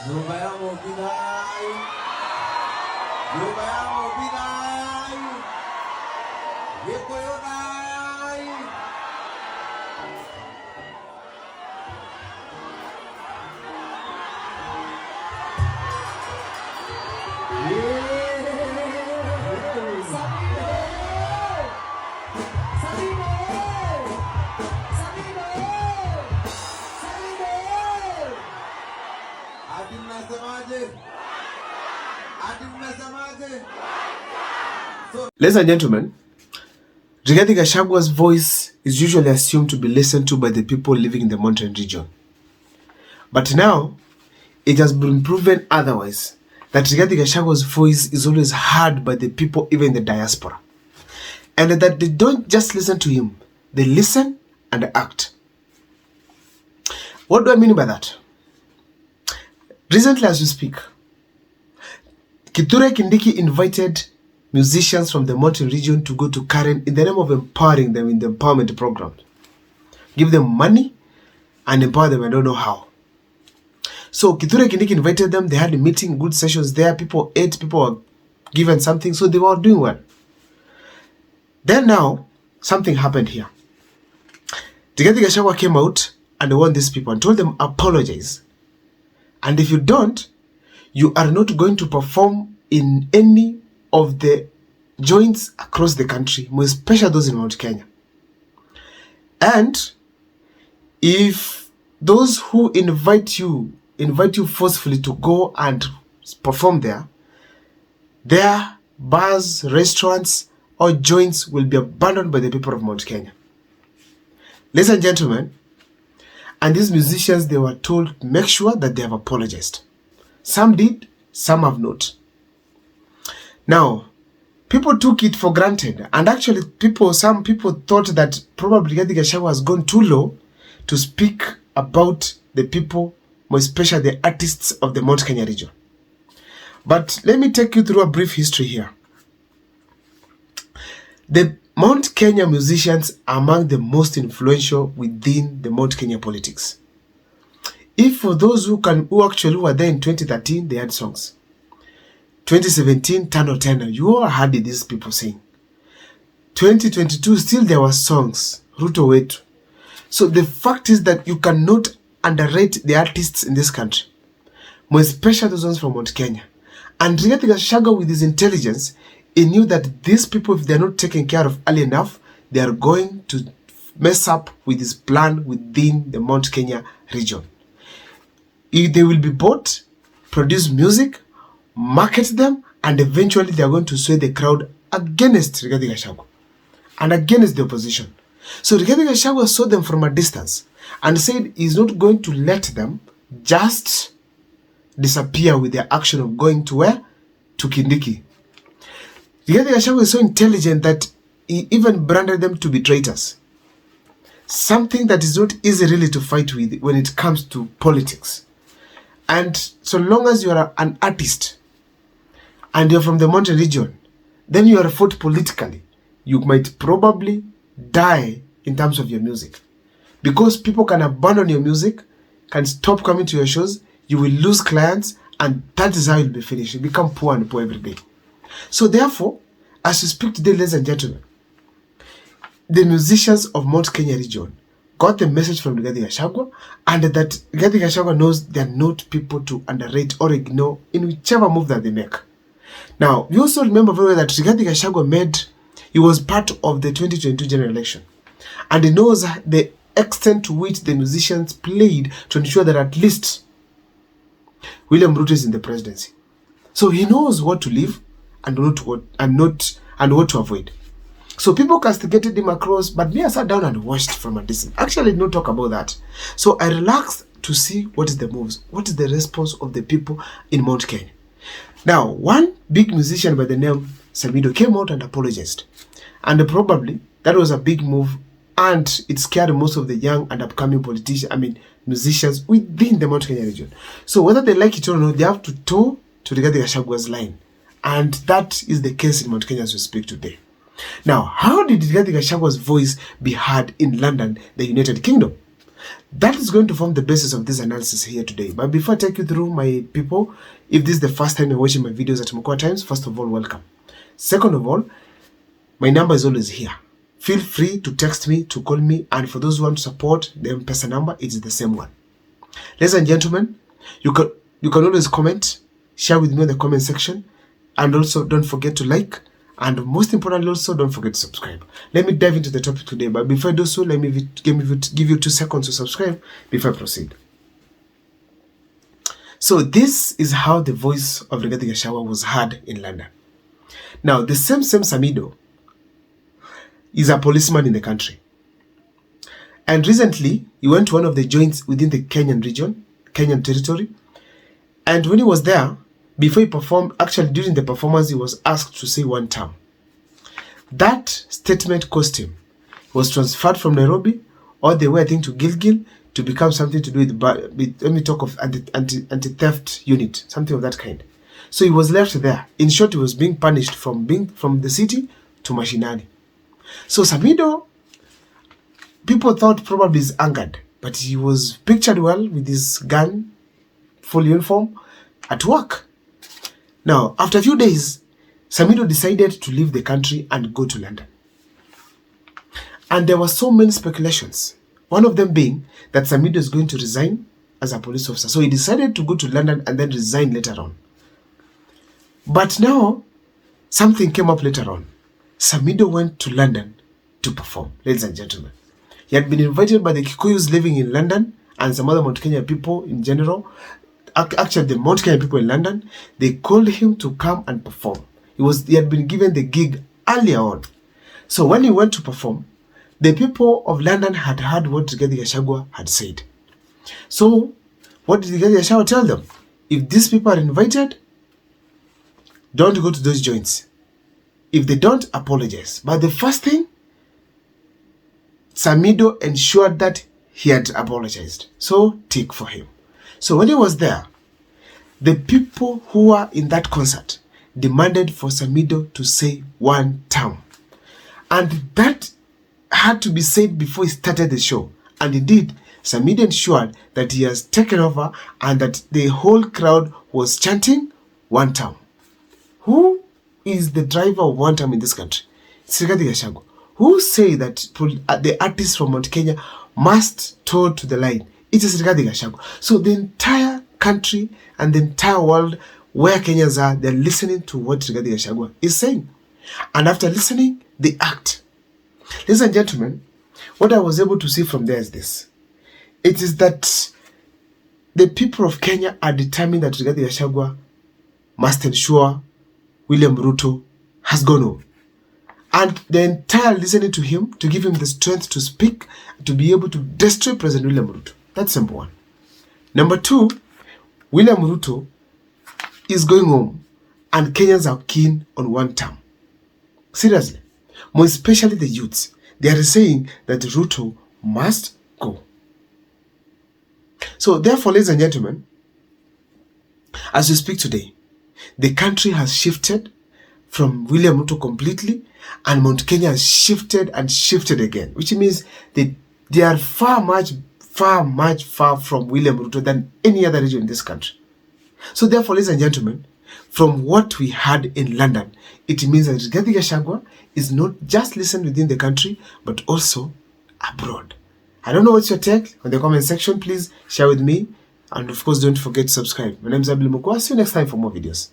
Nyumba yangu bidai. Nyumba yangu bidai. Yeko yodai. Samido! Samido! Samido! Samido! Ati mnasemaje? Ati mnasemaje? Ladies and gentlemen, Rigathi Gashagua's voice is usually assumed to be listened to by the people living in the mountain region. But now, it has been proven otherwise, that Rigathi Gashagua's voice is always heard by the people even in the diaspora. And that they don't just listen to him, they listen and act. What do I mean by that? Recently as we speak, Kithure Kindiki invited musicians from the mountain region to go to Karen in the name of empowering them in the empowerment program. Give them money and empower them, I don't know how. So Kithure Kindiki invited them, they had a meeting, good sessions there, people ate, people were given something, so they were doing well. Then now, something happened here. Rigathi Gachagua came out and warned these people and told them, apologize. And if you don't, you are not going to perform in any of the joints across the country, more especially those in Mount Kenya. And if those who invite you forcefully to go and perform there, their bars, restaurants, or joints will be abandoned by the people of Mount Kenya. Ladies and gentlemen, and these musicians, they were told, make sure that they have apologized. Some did, some have not. Now, people took it for granted, and actually some people thought that probably Rigathi Gachagua has gone too low to speak about the people, more especially the artists of the Mount Kenya region. But let me take you through a brief history here. The Mount Kenya musicians are among the most influential within the Mount Kenya politics. If for those who actually were there in 2013, they had songs. 2017, Tano Tena, you all heard these people sing. 2022, still there were songs, Ruto Wetu. So the fact is that you cannot underrate the artists in this country, more especially those ones from Mount Kenya. And Rigathi Gashaga, with his intelligence, he knew that these people, if they are not taken care of early enough, they are going to mess up with his plan within the Mount Kenya region. If they will be bought, produce music, market them, and eventually they are going to sway the crowd against Rigathi Gachagua and against the opposition. So Rigathi Gachagua saw them from a distance and said he's not going to let them just disappear with their action of going to where? To Kindiki. Rigathi Gachagua is so intelligent that he even branded them to be traitors. Something that is not easy really to fight with when it comes to politics. And so long as you are an artist and you're from the mountain region, then you are fought politically. You might probably die in terms of your music. Because people can abandon your music, can stop coming to your shows, you will lose clients, and that is how you'll be finished. You become poor and poor every day. So therefore, as we speak today, ladies and gentlemen, the musicians of Mount Kenya region got the message from Rigathi Gachagua, and that Rigathi Gachagua knows they are not people to underrate or ignore in whichever move that they make. Now, you also remember very well that Rigathi Gachagua he was part of the 2022 general election, and he knows the extent to which the musicians played to ensure that at least William Ruto is in the presidency. So he knows what to leave and what to avoid. So people castigated him across, but me, I sat down and watched from a distance. Actually, I did not talk about that. So I relaxed to see what is the moves, what is the response of the people in Mount Kenya. Now, one big musician by the name Samido came out and apologized. And probably that was a big move, and it scared most of the young and upcoming musicians within the Mount Kenya region. So whether they like it or not, they have to toe to Rigathi Gachagua's line. And that is the case in Mount Kenya as we speak today. Now, how did Rigathi Gachagua's voice be heard in London, the United Kingdom? That is going to form the basis of this analysis here today. But before I take you through, my people, if this is the first time you're watching my videos at Mkoa Times, first of all, welcome. Second of all, my number is always here. Feel free to text me, to call me, and for those who want to support, the M-Pesa number is the same one. Ladies and gentlemen, you can always comment, share with me in the comment section, and also don't forget to like, and most importantly also don't forget to subscribe. Let me dive into the topic today, but before I do so, let me give you 2 seconds to subscribe before I proceed. So this is how the voice of Rigathi Gachagua was heard in London. Now, the same Samido is a policeman in the country. And recently, he went to one of the joints within the Kenyan region, Kenyan territory. And when he was there, before he performed, actually during the performance, he was asked to say one term. That statement cost him. He was transferred from Nairobi all the way, I think, to Gilgil to become something to do with let me talk of anti-theft unit, something of that kind. So he was left there. In short, he was being punished from the city to Mashinani. So Samido, people thought probably is angered, but he was pictured well with his gun, full uniform, at work. Now, after a few days, Samido decided to leave the country and go to London. And there were so many speculations. One of them being that Samido is going to resign as a police officer. So he decided to go to London and then resign later on. But now, something came up later on. Samido went to London to perform, ladies and gentlemen. He had been invited by the Kikuyus living in London and some other Mount Kenya people in general. Actually, the Mount Kenya people in London, they called him to come and perform. He had been given the gig earlier on. So when he went to perform, the people of London had heard what Rigathi Gachagua had said. So what did Rigathi Gachagua tell them? If these people are invited, don't go to those joints. If they don't, apologize. But the first thing, Samido ensured that he had apologized. So tick for him. So when he was there, the people who were in that concert demanded for Samido to say one term. And that had to be said before he started the show. And indeed, Samido ensured that he has taken over and that the whole crowd was chanting one term. Who is the driver of one term in this country? It's Rigathi Gachagua. Who say that the artists from Mount Kenya must toe to the line? It is Rigathi Gachagua. So the entire country and the entire world where Kenyans are, they're listening to what Rigathi Gachagua is saying. And after listening, they act. Ladies and gentlemen, what I was able to see from there is this. It is that the people of Kenya are determined that Rigathi Gachagua must ensure William Ruto has gone home. And the entire listening to him, to give him the strength to speak, to be able to destroy President William Ruto. That's number one. Number two, William Ruto is going home and Kenyans are keen on one term. Seriously. More especially the youths. They are saying that Ruto must go. So therefore, ladies and gentlemen, as we speak today, the country has shifted from William Ruto completely, and Mount Kenya has shifted and shifted again, which means they are far from William Ruto than any other region in this country. So therefore, ladies and gentlemen, from what we heard in London, it means that Rigathi Gachagua is not just listened within the country, but also abroad. I don't know what's your take. On the comment section, please share with me. And of course, don't forget to subscribe. My name is Abdul Mukwa. See you next time for more videos.